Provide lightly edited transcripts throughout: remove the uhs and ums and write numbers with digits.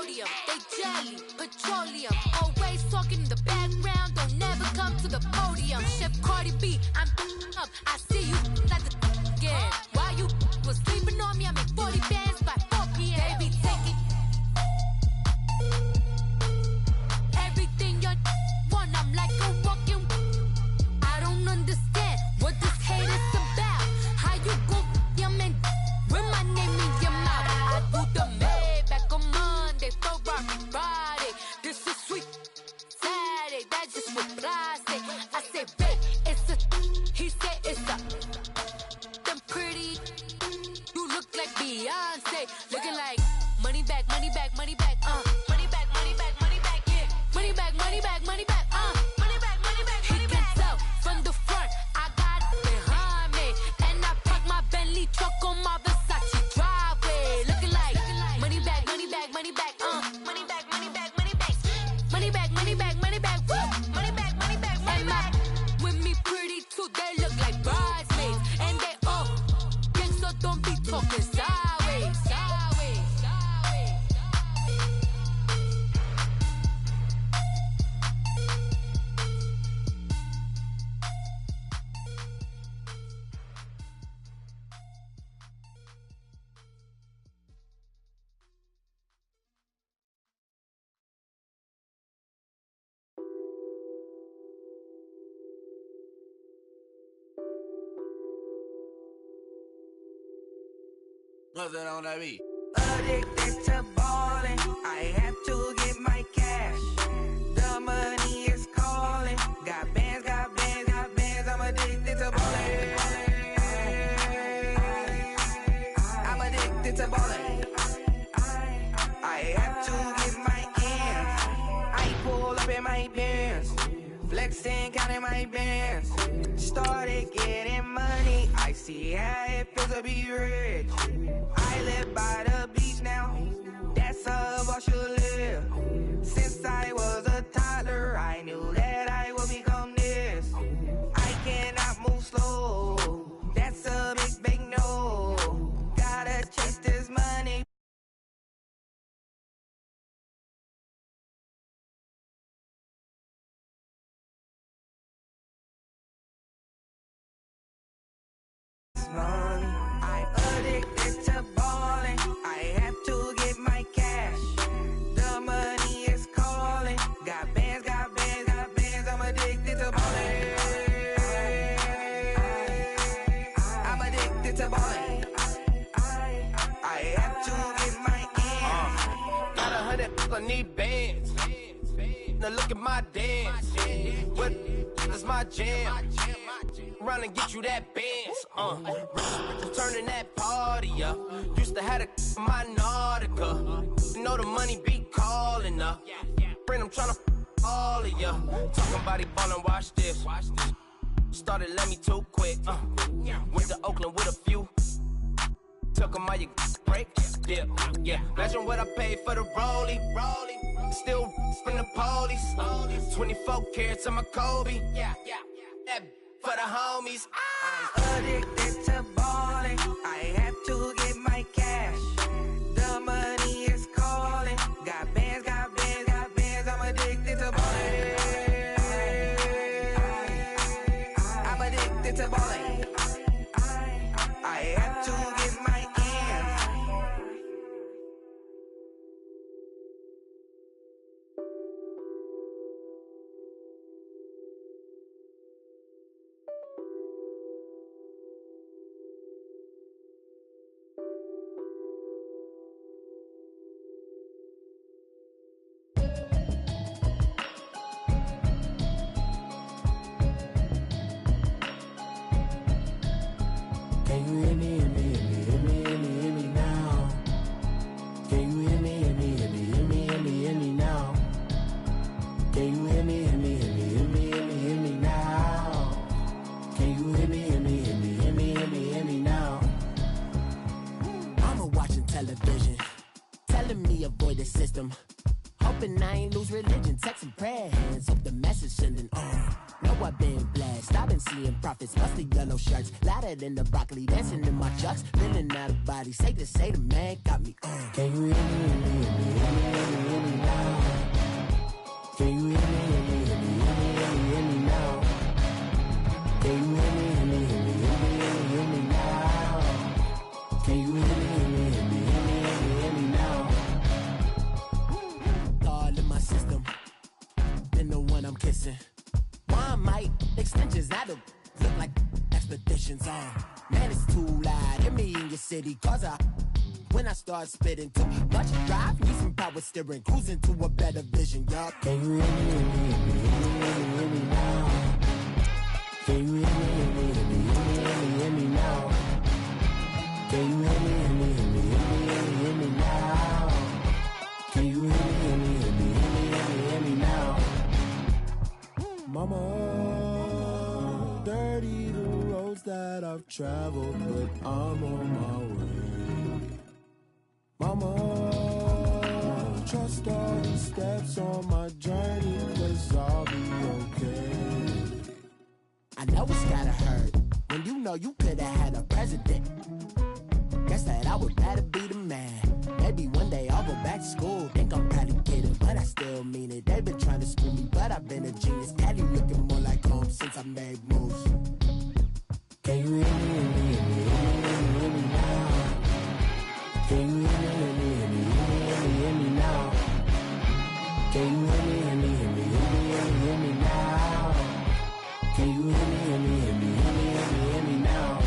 podium. They jelly, petroleum. Always talking in the background, don't never come to the podium. Chef Cardi B, I'm up. I see you at the again. While you was sleeping on me, I make 40 bands by 4 p.m. They be taking everything you want. I'm like a walking. I don't understand what this hate is about. How you go your man with my name in your mouth? I do the Maybach on Monday, Ferrari Friday. This is sweet Saturday, that's just what I say. I say, babe, it's a. He said it's a. Them pretty. You look like Beyonce, looking like money back, money back, money back, money back, money back, money back, yeah. Money back, money back, money back, money back, money back, money back. He can tell from the front, I got it behind me, and I park my Bentley truck on my Versace driveway, looking like money back, money back, money back, money back, money back, money back, money back, money back, money back, money back, money back, money back. With me pretty too, they look like bridesmaids, and they all gang, so don't be talking sideways, sideways, sideways. What's that on that beat? Addicted to ballin', I have to get my cash. The money is calling. Got bands, got bands, got bands. I'm addicted to ballin'. I'm addicted to ballin'. I have to get my ends. I pull up in my pants, flexing, counting my bands. Started getting money. I see how it feels to be rich. I live by the beach now, that's how I should live. Since I was a toddler, I knew that I would become this. I cannot move slow, that's a big, big no. Gotta chase this money. Money. I'm addicted to ballin'. I have to get my cash. The money is calling. Got bands, got bands, got bands. I'm addicted to ballin'. I'm addicted to ballin'. I have to get my ends. Got 100, I need bands. Now look at my dance. What is my jam? Run and get you that bands, turning that party up. Used to have a my Nautica. You know the money be calling up. Friend, I'm tryna all of ya. Talking about he ballin', watch this. Started let me too quick. Went to Oakland with a few. Took 'em all you break, dip, yeah. Imagine what I paid for the rollie. Still from the police. 24 carats on my Kobe. That for the homies. I'm addicted to ballin'. I have to get my cash. The money is calling. Got bands, got bands, got bands. I'm addicted to ballin'. I'm addicted to ballin'. I have to get my ends. Can you hear me, hear me, hear me, hear me, hear me, hear me now? Can you hear me, hear me, hear me, hear me, hear me, hear me now? Can you hear me, hear me, hear me, hear me, hear me, hear me now? Can you hear me, hear me, hear me, hear me, hear me, hear me now? Mama watching television, telling me avoid the system. Hoping I ain't lose religion, texting prayer hands, hope the message sending on. Know I've been blessed, I've been seeing prophets, bust the yellow shirts, louder than the broccoli, dancing in my chucks, feeling out of body, safe to say the man got me on. Can you hear me, hear me, hear me, hear me, hear me listen. One mic, extensions that'll look like expeditions on. Man, it's too loud. Hear me in your city, cause when I start spitting too much drive, need some power steering, cruising to a better vision, y'all. Can you hear me, hear me now? Can you hear me, hear me now? Can you hear me, hear me now? Can you hear me, hear me now? Mama, dirty the roads that I've traveled, but I'm on my way. Mama, trust all the steps on my journey, 'cause I'll be okay. I know it's gotta hurt when you know you could've had a president. Guess that I would rather be the man. Maybe one day I'll go back to school. Think I'm probably kidding, but I still mean it. They've been trying to school me, but I've been a genius. Cali looking more like home since I made moves. Can you hear me, hear me now? Can you hear me, hear me now? Can you hear me, hear me now? Can you hear me, hear me now?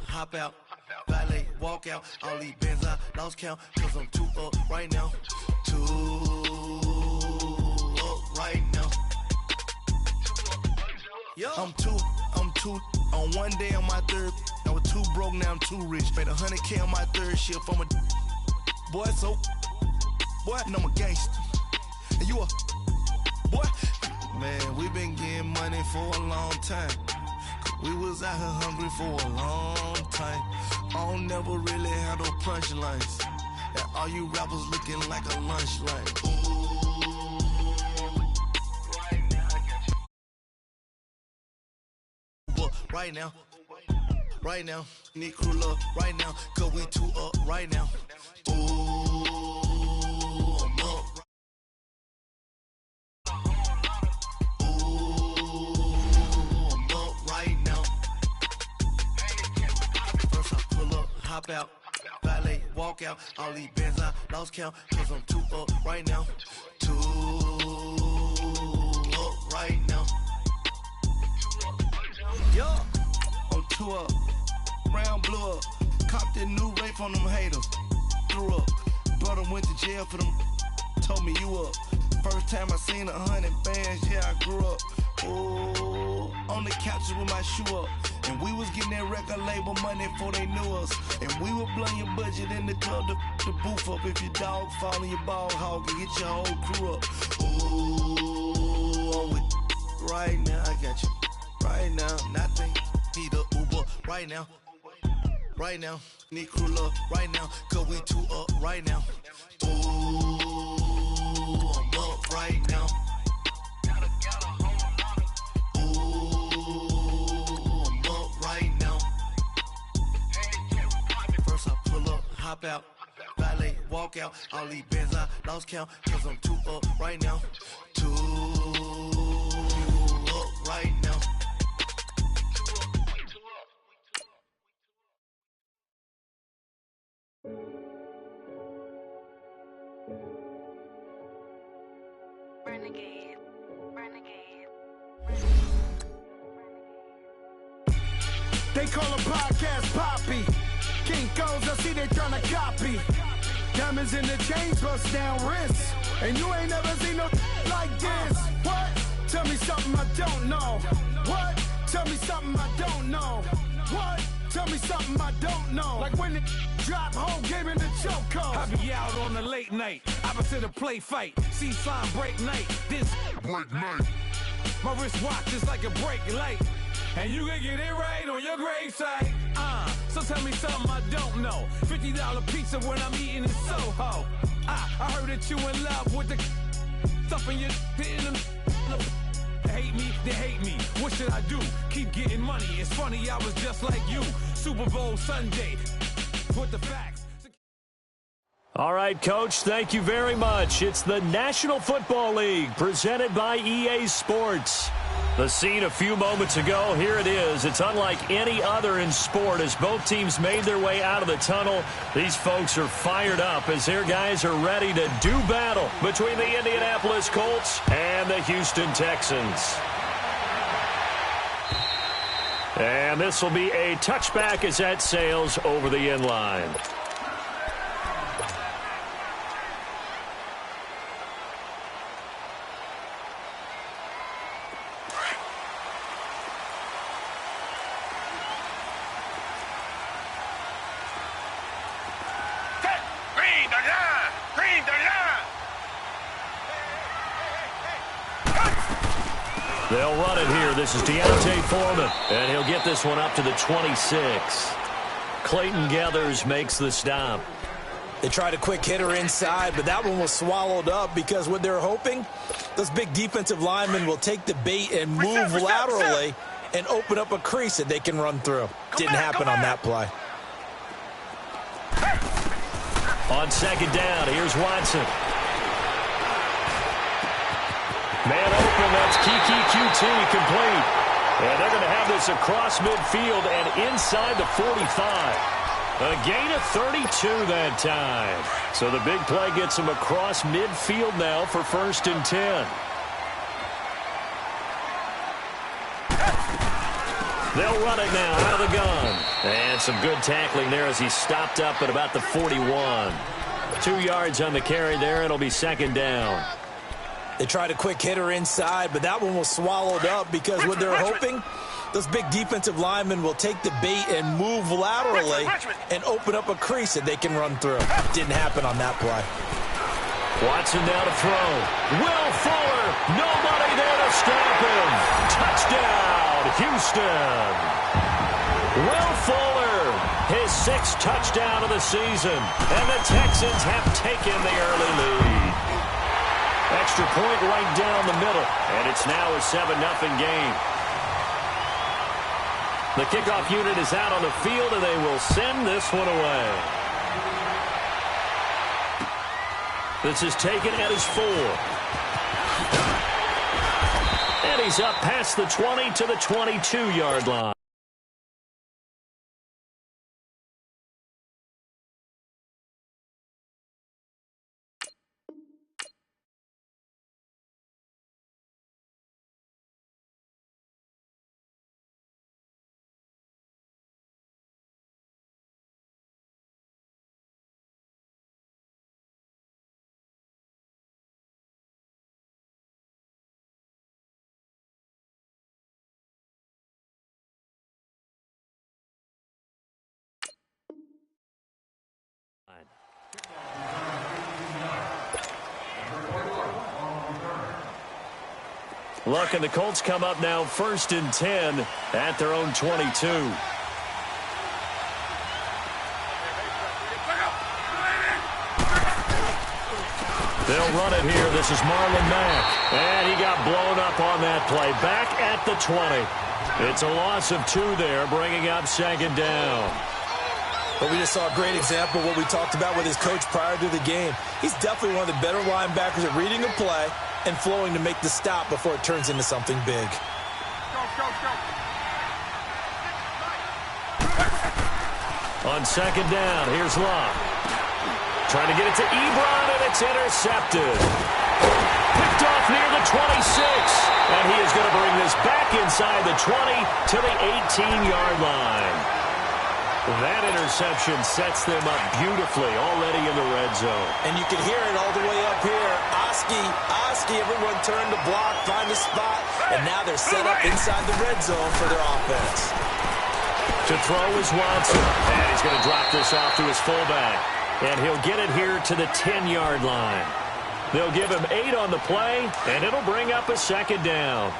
Hop out, valet, walk out. All these bands I lost count, 'cause I'm too up right now. Too up right now. I'm too on one day on my third. I was too broke, now I'm too rich. Made 100K on my third shift from a boy, so boy, and I'm a gangster. And you a boy, man, we been getting money for a long time. We was out here hungry for a long time. I don't never really have no punchlines. And all you rappers looking like a lunch line. Ooh, right now I got you. Right now, need crew love right now, 'cause we too up right now. Ooh, I'm up. Hop out, valet, walk out. All these bands I lost count, 'cause I'm too up right now. Too up right now. Yo, I'm too up. Brown blew up. Copped that new rape on them haters. Threw up. Brother went to jail for them. Told me you up. First time I seen 100 bands, yeah, I grew up. Oh, on the couches with my shoe up. And we was getting that record label money before they knew us. And we were blowing your budget in the club to the booth up. If your dog fall in your ball hog and get your whole crew up. Ooh, I'm with right now, I got you. Right now, nothing. Need a Uber right now. Right now, need crew love right now. 'Cause we too up right now. Ooh, I'm up right now. Hop out, valet, walk out. All these bands I lost count, 'cause I'm too up right now. Too up right now. Renegade, renegade. They call a podcast Poppy. Kinkos, I see they tryna copy. Diamonds in the chains, bust down wrists. And you ain't never seen no like this. What? Tell me something I don't know. What? Tell me something I don't know. What? Tell me something I don't know. Like when it drop home, game in the chokehold. I be out on the late night, opposite a play fight. See sign break night, this break night. My wristwatch is like a brake light. And you can get it right on your gravesite. So tell me something I don't know. $50 pizza when I'm eating in Soho. I heard that you in love with the stuff in your hate me, they hate me. What should I do? Keep getting money. It's funny, I was just like you. Super Bowl Sunday. Put the facts. All right, Coach, thank you very much. It's the National Football League presented by EA Sports. The scene a few moments ago, here it is. It's unlike any other in sport as both teams made their way out of the tunnel. These folks are fired up as their guys are ready to do battle between the Indianapolis Colts and the Houston Texans. And this will be a touchback as that sails over the end line. They'll run it here. This is Deontay Foreman, and he'll get this one up to the 26. Clayton Gathers makes the stop. They tried a quick hitter inside, but that one was swallowed up because what they're hoping, those big defensive linemen will take the bait and move laterally and open up a crease that they can run through. Didn't happen on that play. On second down, here's Watson. Man open, that's Kiki QT complete. And they're going to have this across midfield and inside the 45. A gain of 32 that time. So the big play gets them across midfield now for 1st and 10. They'll run it now out of the gun. And some good tackling there as he stopped up at about the 41. 2 yards on the carry there. It'll be second down. They tried a quick hitter inside, but that one was swallowed up because what they're hoping, those big defensive linemen will take the bait and move laterally and open up a crease that they can run through. Didn't happen on that play. Watson now to throw. Will Fuller, nobody there to stop him. Touchdown, Houston. Will Fuller, his 6th touchdown of the season, and the Texans have taken the early lead. Extra point right down the middle, and it's now a 7-0 game. The kickoff unit is out on the field, and they will send this one away. This is taken at his 4. And he's up past the 20 to the 22-yard line. Look, and the Colts come up now 1st and 10 at their own 22. They'll run it here. This is Marlon Mack. And he got blown up on that play. Back at the 20. It's a loss of 2 there, bringing up second down. But we just saw a great example of what we talked about with his coach prior to the game. He's definitely one of the better linebackers at reading a play and flowing to make the stop before it turns into something big. On second down, here's Locke. Trying to get it to Ebron, and it's intercepted. Picked off near the 26. And he is going to bring this back inside the 20 to the 18-yard line. That interception sets them up beautifully already in the red zone. And you can hear it all the way up here. Oski, everyone turned to block, find a spot, and now they're set up inside the red zone for their offense. To throw is Watson. And he's going to drop this off to his fullback. And he'll get it here to the 10-yard line. They'll give him 8 on the play, and it'll bring up a second down.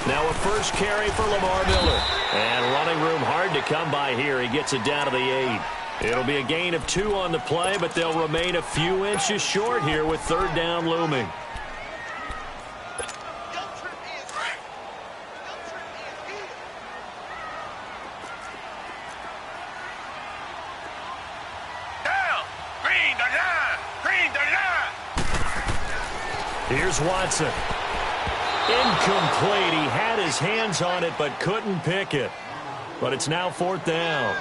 Now a first carry for Lamar Miller. And running room hard to come by here. He gets it down to the 8. It'll be a gain of 2 on the play, but they'll remain a few inches short here with third down looming. Here's Watson. Incomplete. He had his hands on it but couldn't pick it. But it's now fourth down.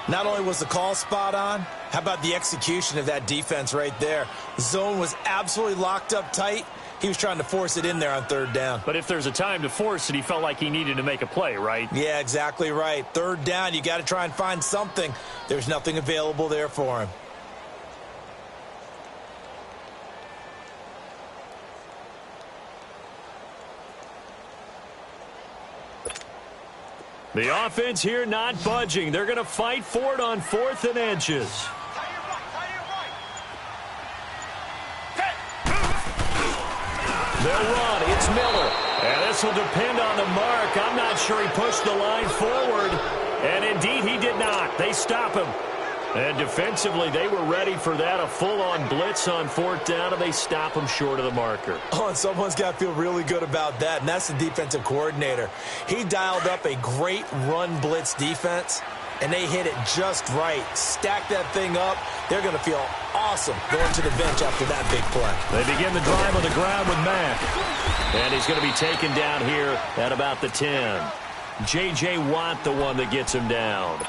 Not only was the call spot on, how about the execution of that defense right there? The zone was absolutely locked up tight. He was trying to force it in there on third down. But if there's a time to force it, he felt like he needed to make a play, right? Yeah, exactly right. Third down, you got to try and find something. There's nothing available there for him. The offense here not budging. They're going to fight for it on 4th and inches. They'll run. It's Miller. And this will depend on the mark. I'm not sure he pushed the line forward. And indeed, he did not. They stop him. And defensively, they were ready for that. A full-on blitz on 4th down, and they stop him short of the marker. Oh, and someone's got to feel really good about that, and that's the defensive coordinator. He dialed up a great run blitz defense, and they hit it just right. Stack that thing up. They're going to feel awesome going to the bench after that big play. They begin the drive on the ground with Mack. And he's going to be taken down here at about the 10. J.J. Watt, the one that gets him down.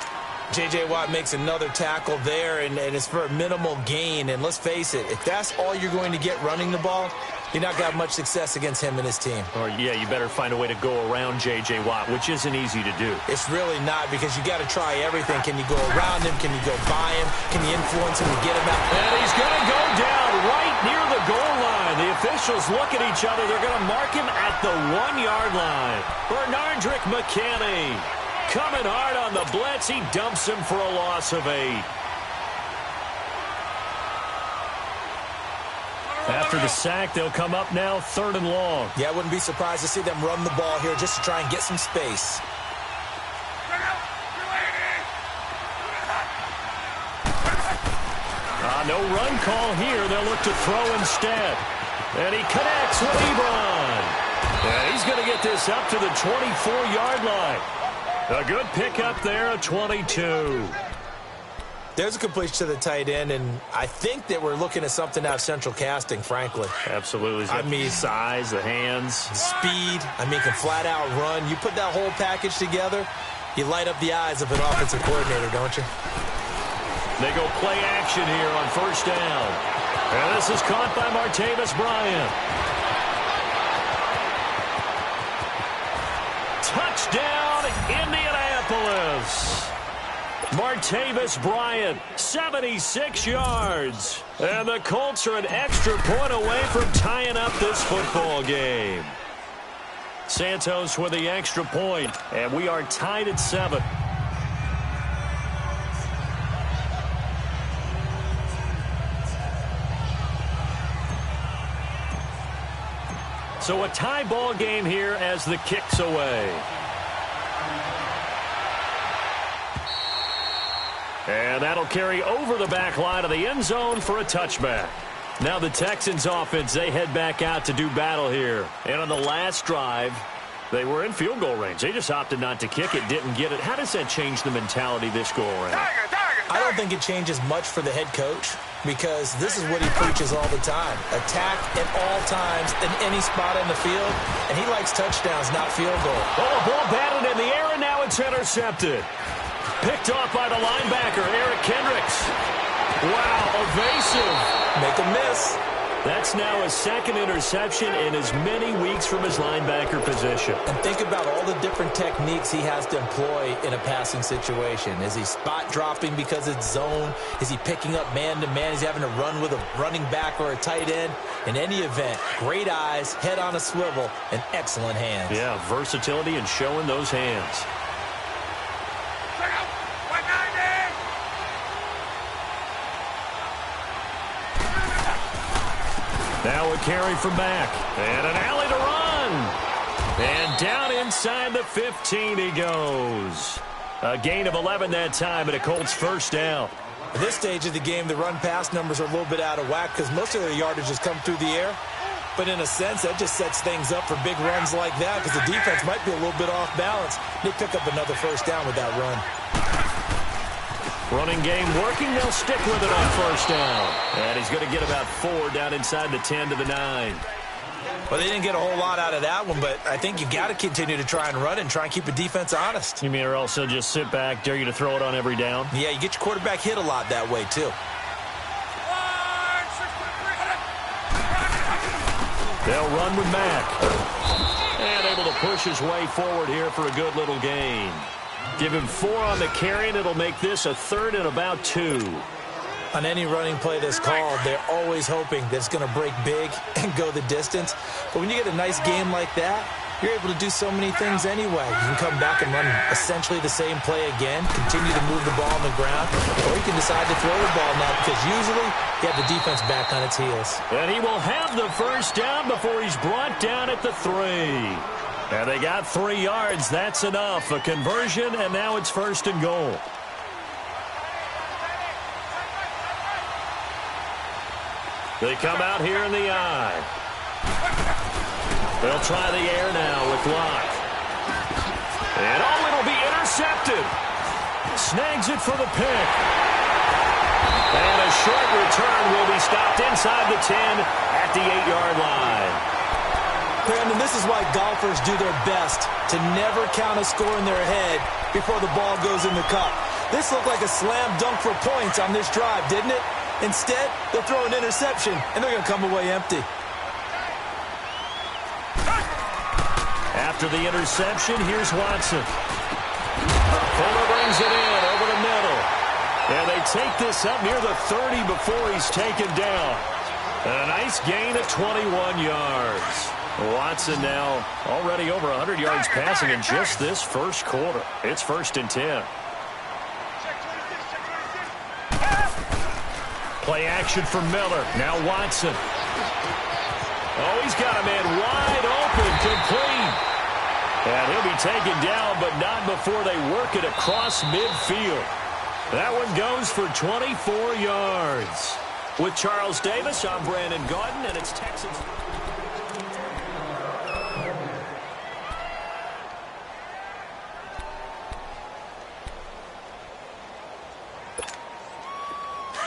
J.J. Watt makes another tackle there, and it's for a minimal gain. And let's face it, if that's all you're going to get running the ball, you're not going to have much success against him and his team. Or, yeah, you better find a way to go around J.J. Watt, which isn't easy to do. It's really not, because you got to try everything. Can you go around him? Can you go by him? Can you influence him to get him out? And he's going to go down right near the goal line. The officials look at each other. They're going to mark him at the 1-yard line. Bernardrick McKinney coming hard on the blitz. He dumps him for a loss of 8. After the sack, they'll come up now 3rd and long. Yeah, I wouldn't be surprised to see them run the ball here just to try and get some space. No run call here. They'll look to throw instead. And he connects with Ebron. And he's going to get this up to the 24-yard line. A good pickup there at 22. There's a completion to the tight end, and I think that we're looking at something out of Central Casting, frankly. Absolutely. I mean, size, the hands. Speed. I mean, can flat out run. You put that whole package together, you light up the eyes of an offensive coordinator, don't you? They go play action here on 1st down. And this is caught by Martavis Bryant. Touchdown, Indianapolis. Martavis Bryant, 76 yards. And the Colts are an extra point away from tying up this football game. Santos with the extra point, and we are tied at 7. So a tie ball game here as the kick's away. And that'll carry over the back line of the end zone for a touchback. Now the Texans offense, they head back out to do battle here. And on the last drive, they were in field goal range. They just opted not to kick it, didn't get it. How does that change the mentality this go around? I don't think it changes much for the head coach, because this is what he preaches all the time. Attack at all times in any spot in the field, and he likes touchdowns, not field goal. Oh, a ball batted in the air, and now it's intercepted. Picked off by the linebacker, Eric Kendricks. Wow, evasive. Make a miss. That's now his second interception in as many weeks from his linebacker position. And think about all the different techniques he has to employ in a passing situation. Is he spot dropping because it's zone? Is he picking up man-to-man? Is he having to run with a running back or a tight end? In any event, great eyes, head on a swivel, and excellent hands. Yeah, versatility and showing those hands. Now a carry from Mack. And an alley to run. And down inside the 15 he goes. A gain of 11 that time, and a Colts first down. At this stage of the game, the run-pass numbers are a little bit out of whack because most of their yardage has come through the air. But in a sense, that just sets things up for big runs like that because the defense might be a little bit off balance. They pick up another first down with that run. Running game working. They'll stick with it on first down. And he's going to get about 4 down inside the 10 to the 9. Well, they didn't get a whole lot out of that one, but I think you got to continue to try and run and try and keep the defense honest. You mean or also just sit back, dare you to throw it on every down? Yeah, you get your quarterback hit a lot that way, too. They'll run with Mack. And able to push his way forward here for a good little gain. Give him 4 on the carry, and it'll make this a 3rd and about 2. On any running play that's called, they're always hoping that it's going to break big and go the distance. But when you get a nice game like that, you're able to do so many things anyway. You can come back and run essentially the same play again, continue to move the ball on the ground, or you can decide to throw the ball now because usually you have the defense back on its heels. And he will have the first down before he's brought down at the 3. And they got 3 yards. That's enough. A conversion, and now it's 1st and goal. They come out here in the eye. They'll try the air now with Locke. And it'll be intercepted. Snags it for the pick. And a short return will be stopped inside the 10 at the 8-yard line. Brandon, this is why golfers do their best to never count a score in their head before the ball goes in the cup. This looked like a slam dunk for points on this drive, didn't it? Instead, they'll throw an interception, and they're going to come away empty. After the interception, here's Watson. Fuller brings it in over the middle. And they take this up near the 30 before he's taken down. A nice gain of 21 yards. Watson now already over 100 yards passing in just this first quarter. It's 1st and 10. Play action for Miller. Now Watson. Oh, he's got a man wide open, complete. And he'll be taken down, but not before they work it across midfield. That one goes for 24 yards. With Charles Davis, I'm Brandon Gaudin, and it's Texans.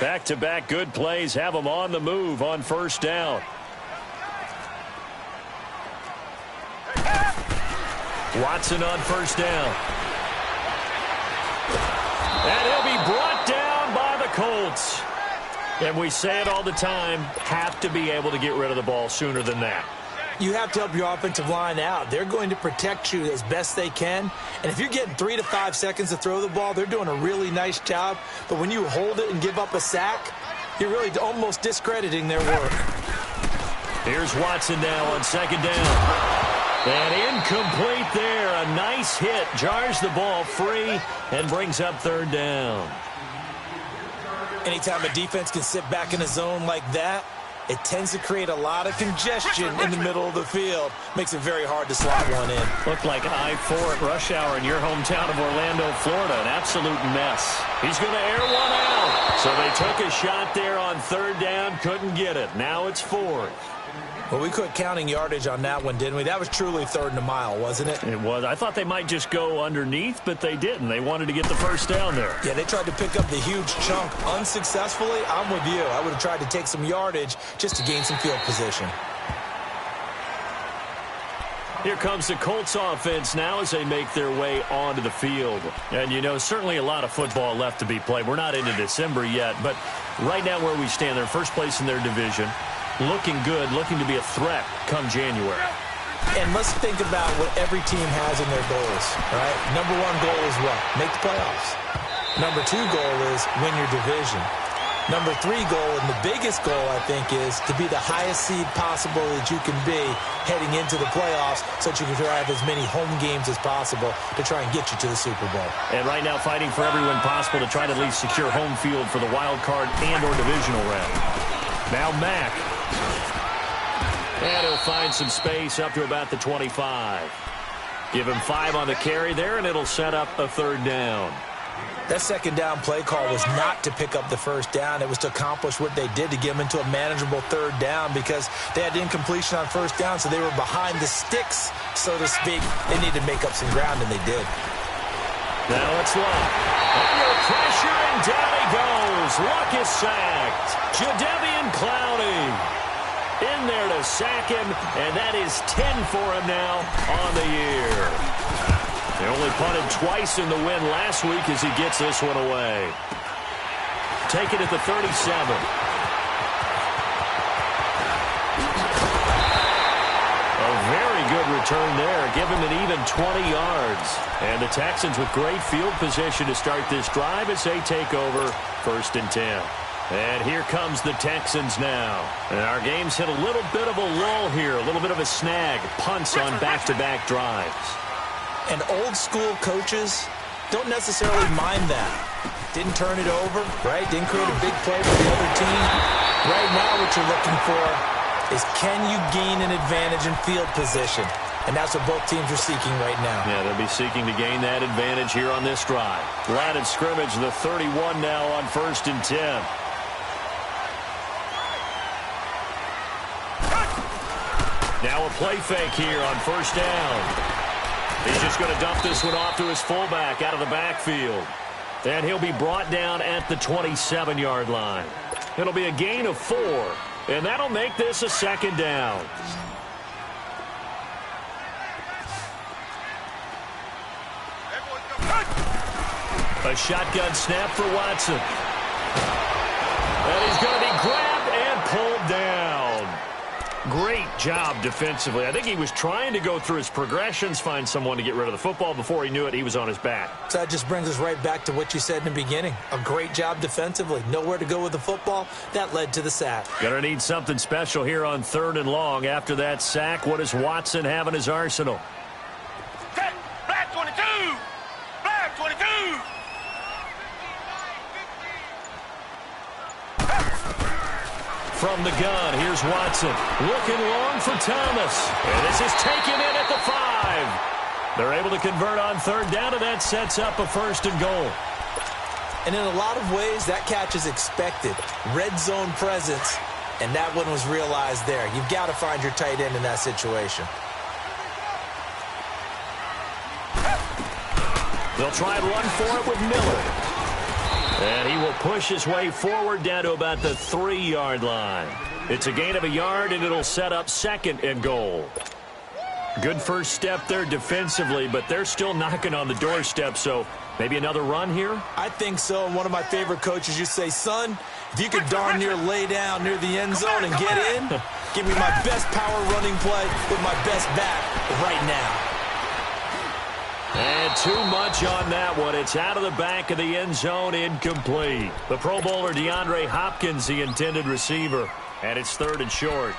Back-to-back good plays have them on the move on first down. Watson on first down. And he'll be brought down by the Colts. And we say it all the time, have to be able to get rid of the ball sooner than that. You have to help your offensive line out. They're going to protect you as best they can. And if you're getting 3 to 5 seconds to throw the ball, they're doing a really nice job. But when you hold it and give up a sack, you're really almost discrediting their work. Here's Watson now on second down. And incomplete there. A nice hit. Jars the ball free and brings up 3rd down. Anytime a defense can sit back in a zone like that, it tends to create a lot of congestion in the middle of the field. Makes it very hard to slot one in. Looked like I-4 at rush hour in your hometown of Orlando, Florida. An absolute mess. He's going to air one out. So they took a shot there on 3rd down. Couldn't get it. Now it's 4th. Well, we quit counting yardage on that one, didn't we? That was truly 3rd and a mile, wasn't it? It was. I thought they might just go underneath, but they didn't. They wanted to get the first down there. Yeah, they tried to pick up the huge chunk unsuccessfully. I'm with you. I would have tried to take some yardage just to gain some field position. Here comes the Colts offense now as they make their way onto the field. And, you know, certainly a lot of football left to be played. We're not into December yet, but right now where we stand, they're first place in their division. looking good, looking to be a threat come January. And let's think about what every team has in their goals, right? Number one goal is what? Make the playoffs. Number two goal is win your division. Number three goal, and the biggest goal, I think, is to be the highest seed possible that you can be heading into the playoffs so that you can have as many home games as possible to try and get you to the Super Bowl. And right now fighting for every win possible to try to at least secure home field for the wild card and or divisional round. Now Mack. And he'll find some space up to about the 25. Give him 5 on the carry there, and it'll set up a third down. That second down play call was not to pick up the first down. It was to accomplish what they did to get them into a manageable third down because they had incompletion on first down, so they were behind the sticks, so to speak. They needed to make up some ground, and they did. Now it's Luck. Under pressure, and down he goes. Luck is sacked. Jadeveon Clowney in there to sack him, and that is 10 for him now on the year. They only punted twice in the win last week as he gets this one away. Take it at the 37. A very good return there. Give him an even 20 yards. And the Texans with great field position to start this drive as they take over 1st and 10. And here comes the Texans now. And our game's hit a little bit of a lull here, a little bit of a snag. Punts on back-to-back drives. And old-school coaches don't necessarily mind that. Didn't turn it over, right? Didn't create a big play for the other team. Right now what you're looking for is can you gain an advantage in field position? And that's what both teams are seeking right now. Yeah, they'll be seeking to gain that advantage here on this drive. Line of scrimmage, the 31 now on 1st and 10. Now a play fake here on 1st down. He's just going to dump this one off to his fullback out of the backfield. And he'll be brought down at the 27-yard line. It'll be a gain of 4, and that'll make this a 2nd down. A shotgun snap for Watson. And he's going to be grabbed and pulled down. Great job defensively. I think he was trying to go through his progressions, find someone to get rid of the football. Before he knew it, he was on his back. So that just brings us right back to what you said in the beginning. A great job defensively. Nowhere to go with the football. That led to the sack. Gonna need something special here on 3rd and long. After that sack, what does Watson have in his arsenal? Black 22! Black 22! From the gun, here's Watson. Looking long for Thomas. And this is taken in at the 5. They're able to convert on 3rd down, and that sets up a 1st and goal. And in a lot of ways, that catch is expected. Red zone presence, and that one was realized there. You've got to find your tight end in that situation. They'll try and run for it with Miller. And he will push his way forward down to about the 3-yard line. It's a gain of a yard, and it'll set up 2nd and goal. Good first step there defensively, but they're still knocking on the doorstep, so maybe another run here? I think so. And one of my favorite coaches used to say, son, if you could darn near lay down near the end zone and get in, give me my best power running play with my best back right now. And too much on that one. It's out of the back of the end zone, incomplete. The Pro Bowler DeAndre Hopkins, the intended receiver. And it's 3rd and short.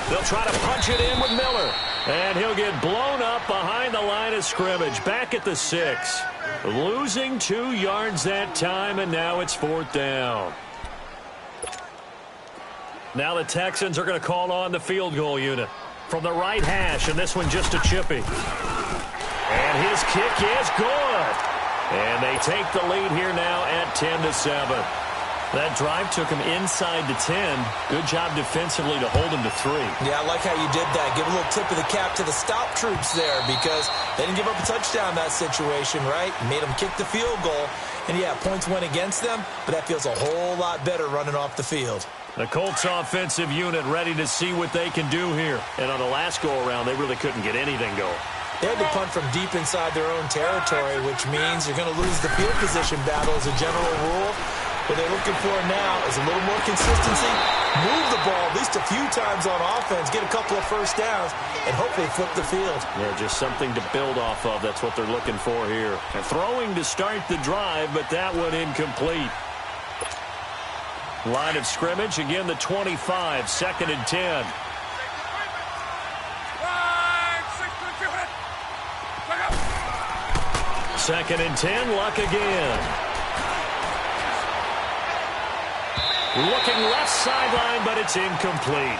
They'll try to punch it in with Miller. And he'll get blown up behind the line of scrimmage. Back at the 6. Losing 2 yards that time, and now it's 4th down. Now the Texans are going to call on the field goal unit from the right hash, and this one just a chippy. And his kick is good. And they take the lead here now at 10-7. That drive took him inside the 10. Good job defensively to hold him to 3. Yeah, I like how you did that. Give a little tip of the cap to the stop troops there because they didn't give up a touchdown in that situation, right? Made them kick the field goal. And, yeah, points went against them, but that feels a whole lot better running off the field. The Colts offensive unit ready to see what they can do here. And on the last go-around, they really couldn't get anything going. They had to punt from deep inside their own territory, which means you're going to lose the field position battle as a general rule. What they're looking for now is a little more consistency, move the ball at least a few times on offense, get a couple of first downs, and hopefully flip the field. Yeah, just something to build off of. That's what they're looking for here. And throwing to start the drive, but that one incomplete. Line of scrimmage, again the 25, 2nd and 10. Second and 10, Luck again. Looking left sideline, but it's incomplete.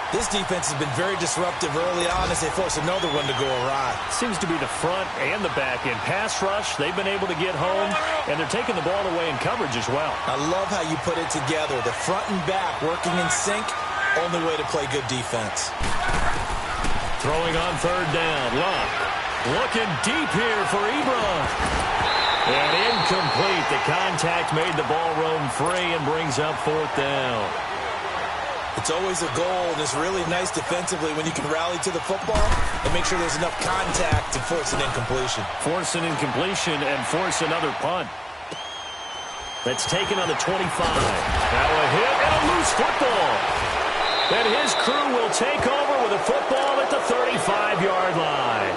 This defense has been very disruptive early on as they force another one to go awry. Seems to be the front and the back end. Pass rush, they've been able to get home, and they're taking the ball away in coverage as well. I love how you put it together. The front and back working in sync, only way to play good defense. Throwing on 3rd down, Luck. Looking deep here for Ebron. And incomplete. The contact made the ball roam free and brings up 4th down. It's always a goal, and it's really nice defensively when you can rally to the football and make sure there's enough contact to force an incompletion. Force an incompletion and force another punt. That's taken on the 25. Now a hit and a loose football. And his crew will take over with a football at the 35-yard line.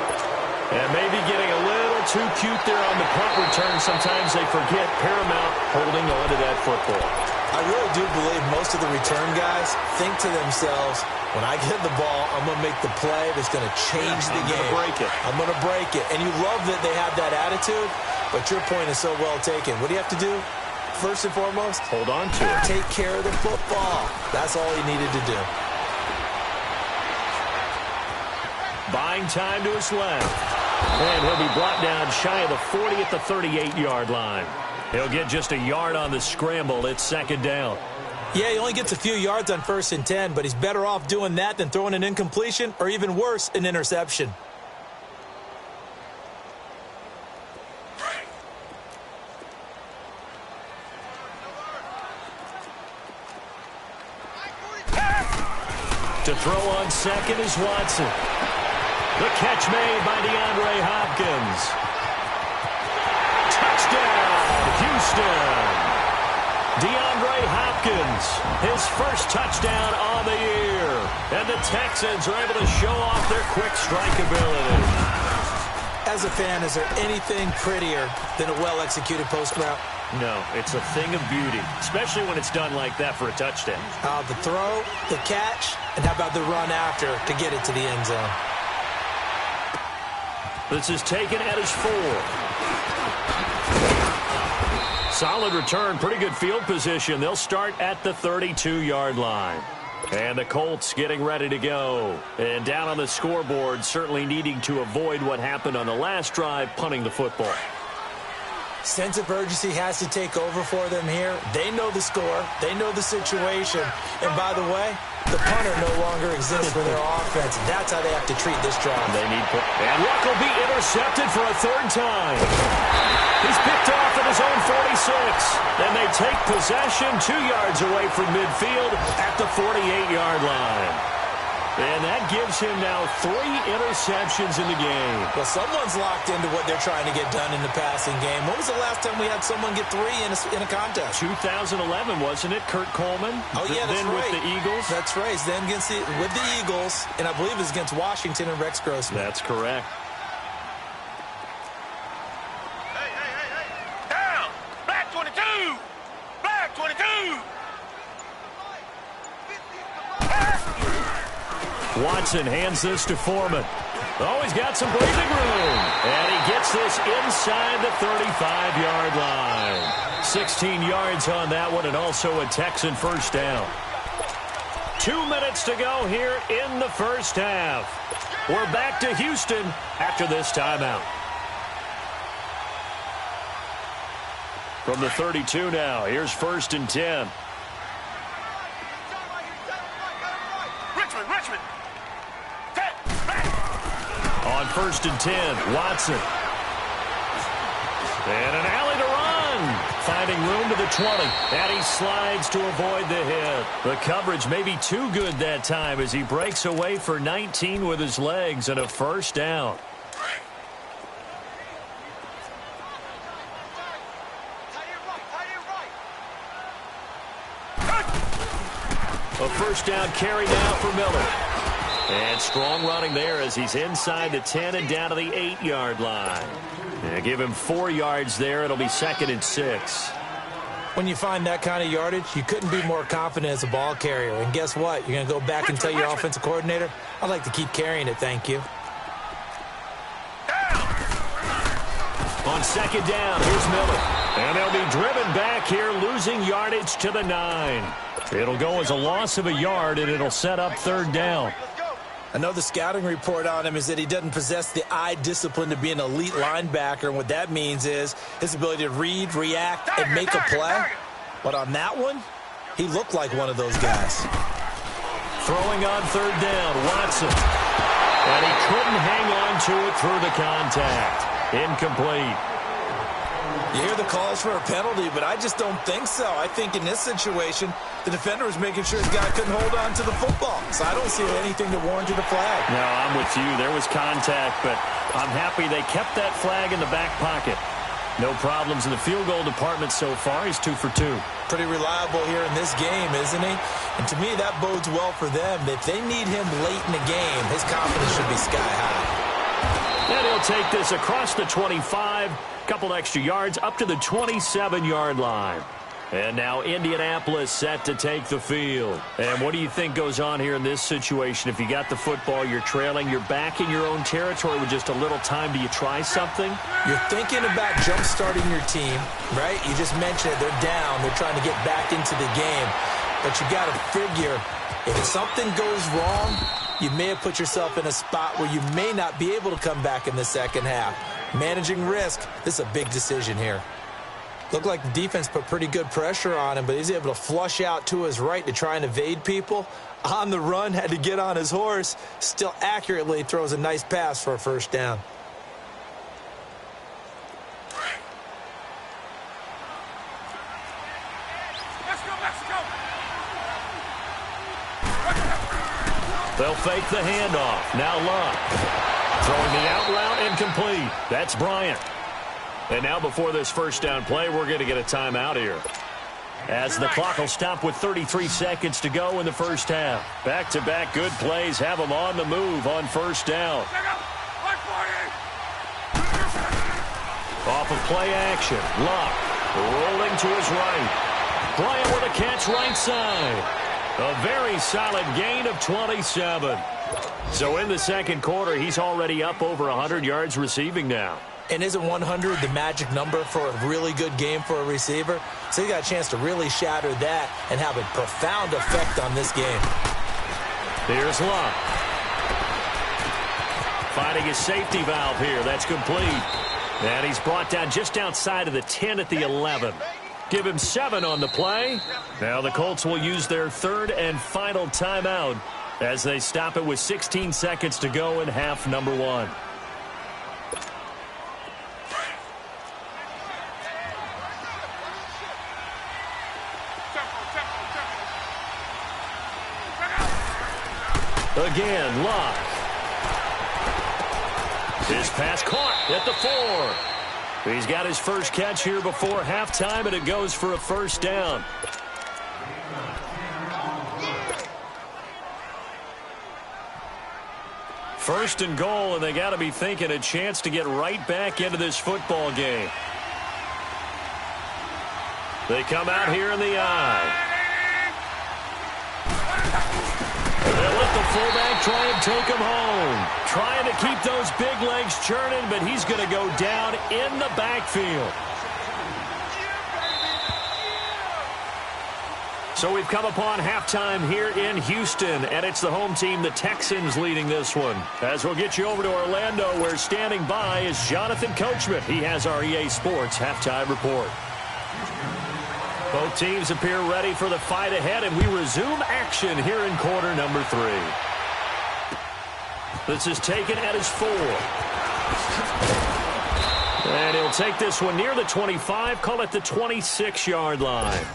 And maybe getting a little too cute there on the punt return. Sometimes they forget paramount holding on to that football. I really do believe most of the return guys think to themselves, when I get the ball, I'm going to make the play that's going to change the game. I'm going to break it. I'm going to break it. And you love that they have that attitude, but your point is so well taken. What do you have to do? First and foremost, hold on to it. Take care of the football. That's all he needed to do. Buying time to his left. And he'll be brought down shy of the 40 at the 38-yard line. He'll get just a yard on the scramble. It's 2nd down. Yeah, he only gets a few yards on 1st and 10, but he's better off doing that than throwing an incompletion or even worse, an interception. To throw on 2nd is Watson. The catch made by DeAndre Hopkins. Touchdown, Houston. DeAndre Hopkins, his first touchdown on the year. And the Texans are able to show off their quick strike ability. As a fan, is there anything prettier than a well-executed post route? No, it's a thing of beauty, especially when it's done like that for a touchdown. The throw, the catch, and how about the run after to get it to the end zone? This is taken at his 4. Solid return, pretty good field position. They'll start at the 32-yard line. And the Colts getting ready to go. And down on the scoreboard, certainly needing to avoid what happened on the last drive, punting the football. Sense of urgency has to take over for them here. They know the score. They know the situation. And by the way, the punter no longer exists for their offense. That's how they have to treat this drive. They need and Luck will be intercepted for a 3rd time. He's picked off at his own 46. And they take possession 2 yards away from midfield at the 48-yard line. And that gives him now 3 interceptions in the game. Well, someone's locked into what they're trying to get done in the passing game. When was the last time we had someone get 3 in a contest? 2011, wasn't it? Kurt Coleman? Oh, yeah, that's then right. With the Eagles? That's right. Then with the Eagles, and I believe it was against Washington and Rex Grossman. That's correct. Hey. Down! Black 22! Black 22! Watson hands this to Foreman. Oh, he's got some breathing room. And he gets this inside the 35-yard line. 16 yards on that one, and also a Texan first down. 2 minutes to go here in the first half. We're back to Houston after this timeout. From the 32 now, here's 1st and 10. Richmond! On 1st and 10, Watson. And an alley to run. finding room to the 20. And he slides to avoid the hit. The coverage may be too good that time as he breaks away for 19 with his legs and a first down. A first down carry now for Miller. And strong running there as he's inside the 10 and down to the 8-yard line. Yeah, give him 4 yards there. It'll be 2nd and 6. When you find that kind of yardage, you couldn't be more confident as a ball carrier. And guess what? You're going to go back and tell your offensive coordinator, I'd like to keep carrying it, thank you. On 2nd down, here's Miller. And they'll be driven back here, losing yardage to the 9. It'll go as a loss of a yard, and it'll set up 3rd down. Another scouting report on him is that he doesn't possess the eye discipline to be an elite linebacker, and what that means is his ability to read, react, and make a play. But on that one, he looked like one of those guys. Throwing on 3rd down, Watson. And he couldn't hang on to it through the contact. Incomplete. You hear the calls for a penalty, but I just don't think so. I think in this situation, the defender was making sure his guy couldn't hold on to the football. So I don't see anything that warranted a flag. No, I'm with you. There was contact, but I'm happy they kept that flag in the back pocket. No problems in the field goal department so far. He's 2 for 2. Pretty reliable here in this game, isn't he? And to me, that bodes well for them. If they need him late in the game, his confidence should be sky high. And he'll take this across the 25. Couple extra yards up to the 27-yard line. And now Indianapolis set to take the field. And what do you think goes on here in this situation? If you got the football, you're trailing, you're back in your own territory with just a little time. Do you try something? You're thinking about jump-starting your team, right? You just mentioned it. They're down. They're trying to get back into the game. But you got to figure, if something goes wrong, you may have put yourself in a spot where you may not be able to come back in the second half. Managing risk, this is a big decision here. Looked like the defense put pretty good pressure on him, but he's able to flush out to his right to try and evade people. On the run, had to get on his horse. Still accurately throws a nice pass for a first down. They'll fake the handoff. Now Luck. Throwing the out route incomplete. That's Bryant. And now before this first down play, we're going to get a timeout here. As the clock will stop with 33 seconds to go in the first half. Back-to-back good plays have them on the move on first down. Off of play action. Luck rolling to his right. Bryant with a catch right side. A very solid gain of 27. So in the second quarter, he's already up over 100 yards receiving now. And isn't 100 the magic number for a really good game for a receiver? So he got a chance to really shatter that and have a profound effect on this game. Here's Luck. Finding his safety valve here. That's complete. And he's brought down just outside of the 10 at the 11. Give him 7 on the play. Now the Colts will use their third and final timeout as they stop it with 16 seconds to go in half number 1. Again, Luck. His pass caught at the 4. He's got his first catch here before halftime, and it goes for a first down. First and goal, and they got to be thinking a chance to get right back into this football game. They come out here in the eye. They'll let the fullback try and take him home. Trying to keep those big legs churning, but he's going to go down in the backfield. So we've come upon halftime here in Houston, and it's the home team, the Texans, leading this one. As we'll get you over to Orlando, where standing by is Jonathan Coachman. He has our EA Sports halftime report. Both teams appear ready for the fight ahead, and we resume action here in quarter number 3. This is taken at his 4. And he'll take this one near the 25, call it the 26-yard line.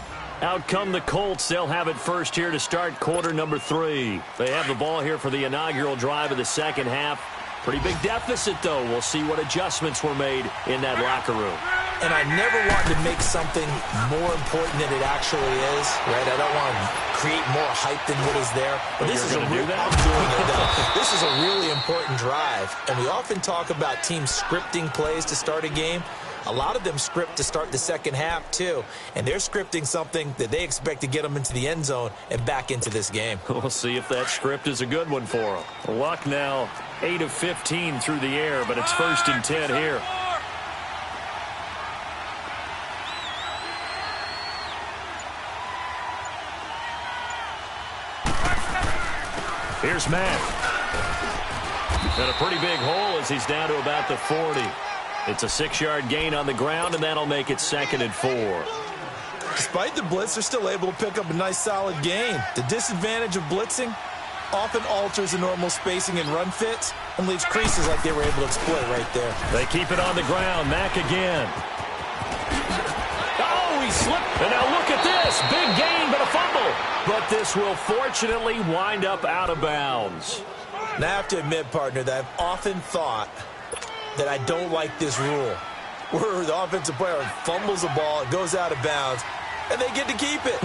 Out come the Colts. They'll have it first here to start quarter number 3. They have the ball here for the inaugural drive of the second half. Pretty big deficit, though. We'll see what adjustments were made in that locker room. And I never want to make something more important than it actually is, right? I don't want to create more hype than what is there. But this is I'm doing it, though. This is a really important drive. And we often talk about teams scripting plays to start a game. A lot of them script to start the second half, too. And they're scripting something that they expect to get them into the end zone and back into this game. We'll see if that script is a good one for them. Luck now 8 of 15 through the air, but it's 1st and 10 here. Here's Matt. Got a pretty big hole as he's down to about the 40. It's a 6-yard gain on the ground, and that'll make it 2nd and 4. Despite the blitz, they're still able to pick up a nice solid gain. The disadvantage of blitzing often alters the normal spacing and run fits and leaves creases like they were able to exploit right there. They keep it on the ground. Mack again. Oh, he slipped. And now look at this. Big gain, but a fumble. But this will fortunately wind up out of bounds. Now, I have to admit, partner, that I've often thought that I don't like this rule, where the offensive player fumbles the ball, it goes out of bounds, and they get to keep it.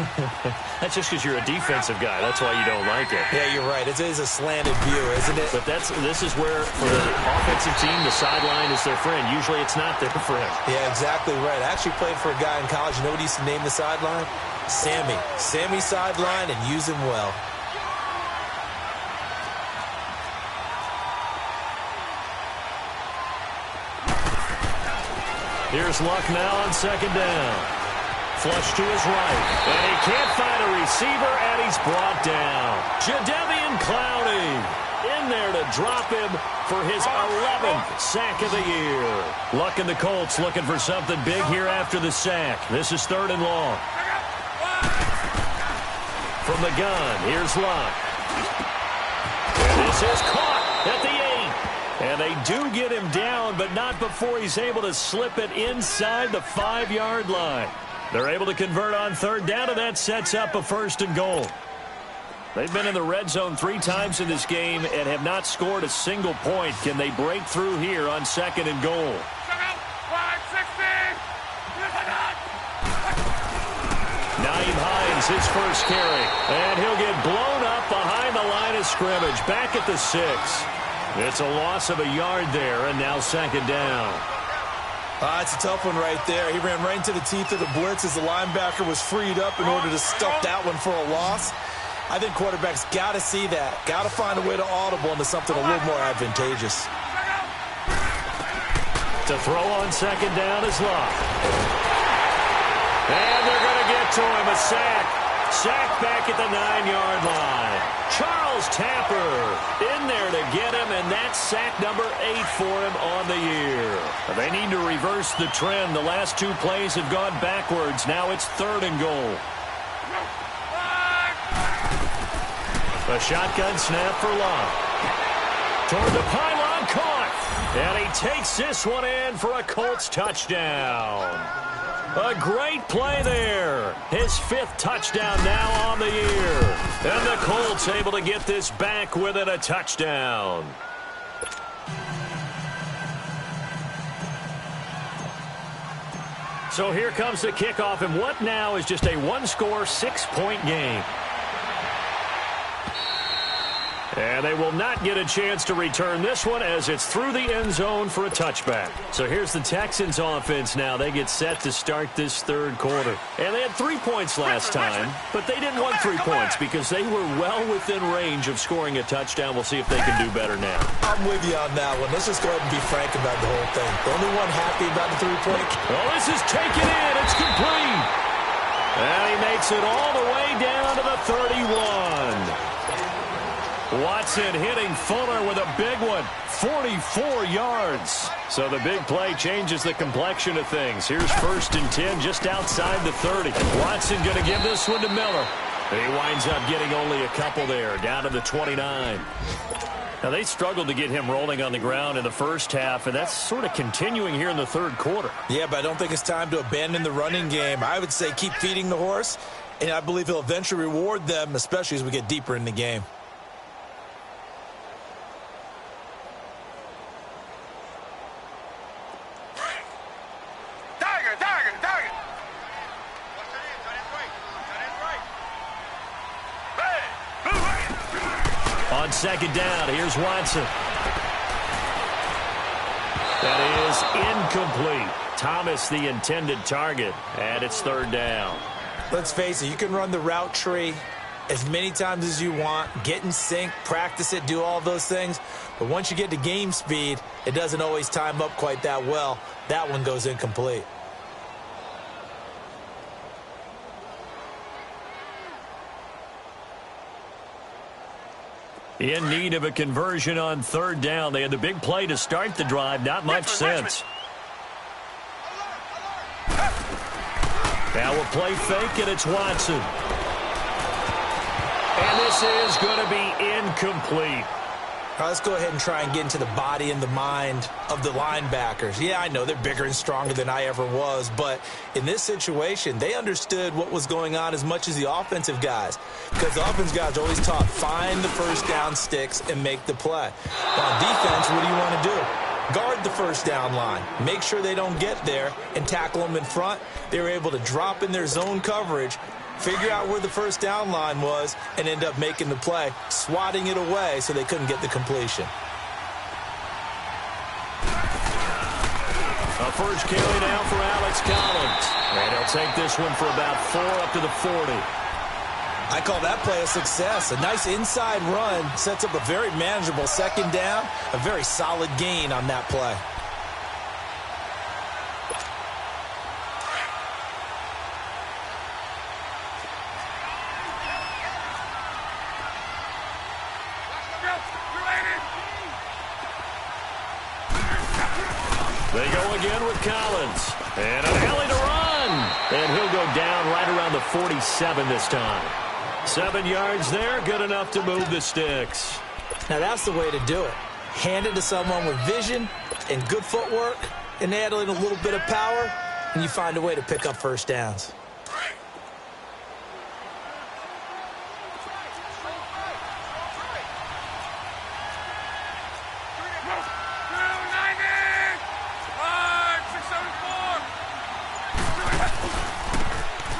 That's just because you're a defensive guy. That's why you don't like it. Yeah, you're right. It is a slanted view, isn't it? But this is where, for the offensive team, the sideline is their friend. Usually it's not their friend. Yeah, exactly right. I actually played for a guy in college. You know what he used to name the sideline? Sammy. Sammy sideline, and use him well. Here's Luck now on 2nd down. Flush to his right. And he can't find a receiver, and he's brought down. Jadeveon Clowney in there to drop him for his 11th sack of the year. Luck and the Colts looking for something big here after the sack. This is 3rd and long. From the gun, here's Luck. And this is caught at the 8. And they do get him down, but not before he's able to slip it inside the 5-yard line. They're able to convert on 3rd down, and that sets up a 1st and goal. They've been in the red zone 3 times in this game and have not scored a single point. Can they break through here on 2nd and goal? Naeem Hines, his first carry. And he'll get blown up behind the line of scrimmage. Back at the 6. It's a loss of a yard there, and now 2nd down. It's a tough one right there. He ran right into the teeth of the blitz as the linebacker was freed up in order to stuff that one for a loss. I think quarterbacks got to see that. Got to find a way to audible into something a little more advantageous. To throw on 2nd down is Luck. And they're going to get to him. A sack. Sack back at the 9-yard line. Charles Tapper in there to get him, and that's sack number 8 for him on the year. They need to reverse the trend. The last 2 plays have gone backwards. Now it's 3rd and goal. A shotgun snap for Luck. Toward the pylon, caught. And he takes this one in for a Colts touchdown. A great play there. His 5th touchdown now on the year. And the Colts able to get this back within a touchdown. So here comes the kickoff, and what now is just a 1-score, 6-point game. And they will not get a chance to return this one as it's through the end zone for a touchback. So here's the Texans offense now. They get set to start this 3rd quarter. And they had 3 points last time, but they didn't want 3 points because they were well within range of scoring a touchdown. We'll see if they can do better now. I'm with you on that one. Let's just go ahead and be frank about the whole thing. The only one happy about the 3-point. Well, this is taken in. It's complete. And he makes it all the way down to the 31. Watson hitting Fuller with a big one, 44 yards. So the big play changes the complexion of things. Here's 1st and 10 just outside the 30. Watson going to give this one to Miller. He winds up getting only a couple there, down to the 29. Now, they struggled to get him rolling on the ground in the first half, and that's sort of continuing here in the third quarter. Yeah, but I don't think it's time to abandon the running game. I would say keep feeding the horse, and I believe he'll eventually reward them, especially as we get deeper in the game. On second down, here's Watson. That is incomplete. Thomas, the intended target, and it's third down. Let's face it, you can run the route tree as many times as you want, get in sync, practice it, do all those things. But once you get to game speed, it doesn't always time up quite that well. That one goes incomplete. In need of a conversion on third down. They had the big play to start the drive. Not much sense. Now a play fake, and it's Watson. And this is going to be incomplete. All right, let's go ahead and try and get into the body and the mind of the linebackers. Yeah, I know they're bigger and stronger than I ever was, but in this situation, they understood what was going on as much as the offensive guys, because the offensive guys are always taught, find the first down sticks and make the play. Now, on defense, what do you want to do? Guard the first down line. Make sure they don't get there and tackle them in front. They were able to drop in their zone coverage, figure out where the first down line was, and end up making the play, swatting it away so they couldn't get the completion. A first carry now for Alex Collins. And he'll take this one for about 4 up to the 40. I call that play a success. A nice inside run sets up a very manageable second down, a very solid gain on that play. They go again with Collins. And an alley to run. And he'll go down right around the 47 this time. 7 yards there, good enough to move the sticks. Now that's the way to do it. Hand it to someone with vision and good footwork, and add in a little bit of power, and you find a way to pick up first downs.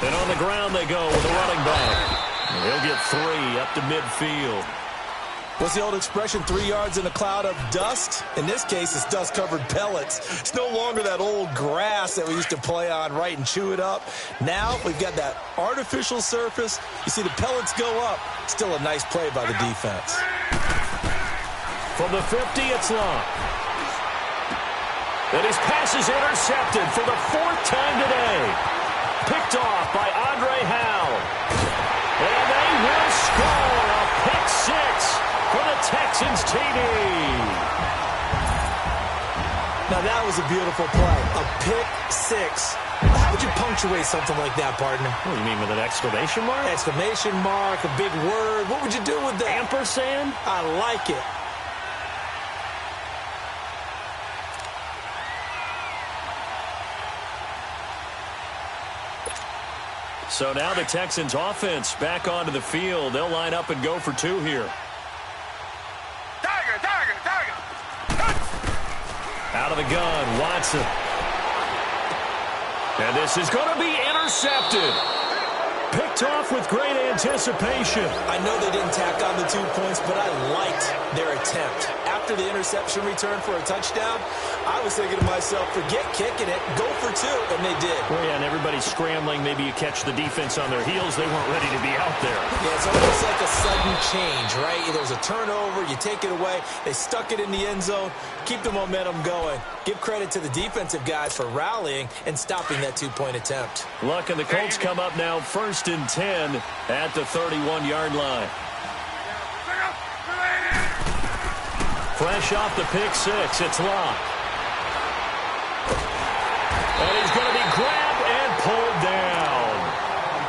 And on the ground they go with a running back. And he'll get 3 up to midfield. What's the old expression, 3 yards in a cloud of dust? In this case, it's dust-covered pellets. It's no longer that old grass that we used to play on, right, and chew it up. Now we've got that artificial surface. You see the pellets go up. Still a nice play by the defense. From the 50, it's long. And his pass is intercepted for the 4th time today. Picked off by Andre Howell. And they will score a pick 6 for the Texans TD. Now that was a beautiful play. A pick 6. How would you punctuate something like that, partner? What do you mean, with an exclamation mark? Exclamation mark, a big word. What would you do with that? Ampersand? I like it. So now the Texans offense back onto the field. They'll line up and go for 2 here. Tiger! Out of the gun, Watson. And this is going to be intercepted. Picked off with great anticipation. I know they didn't tack on the 2 points, but I liked their attempt. After the interception return for a touchdown, I was thinking to myself, forget kicking it, go for 2, and they did. Well, yeah, and everybody's scrambling. Maybe you catch the defense on their heels. They weren't ready to be out there. Yeah, it's almost like a sudden change, right? There's a turnover, you take it away. They stuck it in the end zone. Keep the momentum going. Give credit to the defensive guys for rallying and stopping that 2-point attempt. Luck and the Colts come up now 1st and 10 at the 31-yard line. Fresh off the pick 6, it's Locke. And he's going to be grabbed and pulled down.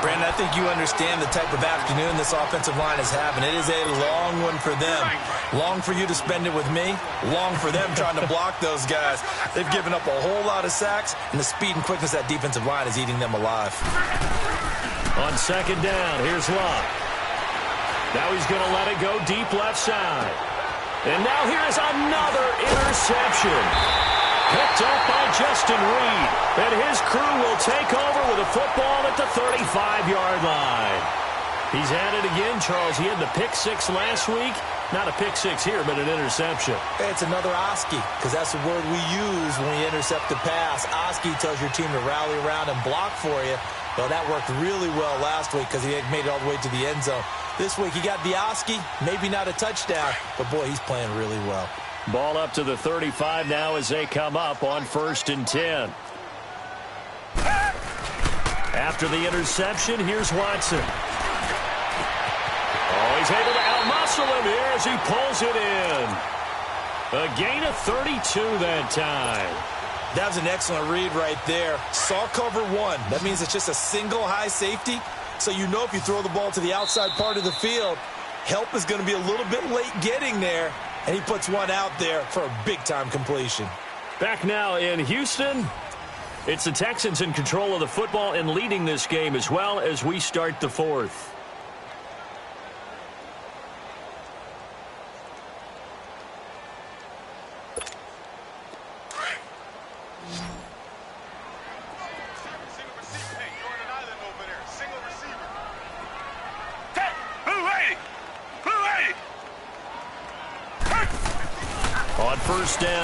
Brandon, I think you understand the type of afternoon this offensive line is having. It is a long one for them. Long for you to spend it with me. Long for them trying to block those guys. They've given up a whole lot of sacks, and the speed and quickness of that defensive line is eating them alive. On second down, here's Love. Now he's going to let it go deep left side. And now here's another interception. Picked up by Justin Reed. And his crew will take over with a football at the 35-yard line. He's at it again, Charles. He had the pick six last week. Not a pick six here, but an interception. It's another Oski, because that's the word we use when we intercept the pass. Oski tells your team to rally around and block for you. Well, that worked really well last week because he had made it all the way to the end zone. This week he got the Oski, maybe not a touchdown, but boy, he's playing really well. Ball up to the 35 now as they come up on 1st and 10. After the interception, here's Watson. Oh, he's able to outmuscle him here as he pulls it in. A gain of 32 that time. That was an excellent read right there. Saw cover one. That means it's just a single high safety. So you know if you throw the ball to the outside part of the field, help is going to be a little bit late getting there. And he puts one out there for a big-time completion. Back now in Houston. It's the Texans in control of the football and leading this game as well as we start the fourth. On 1st down.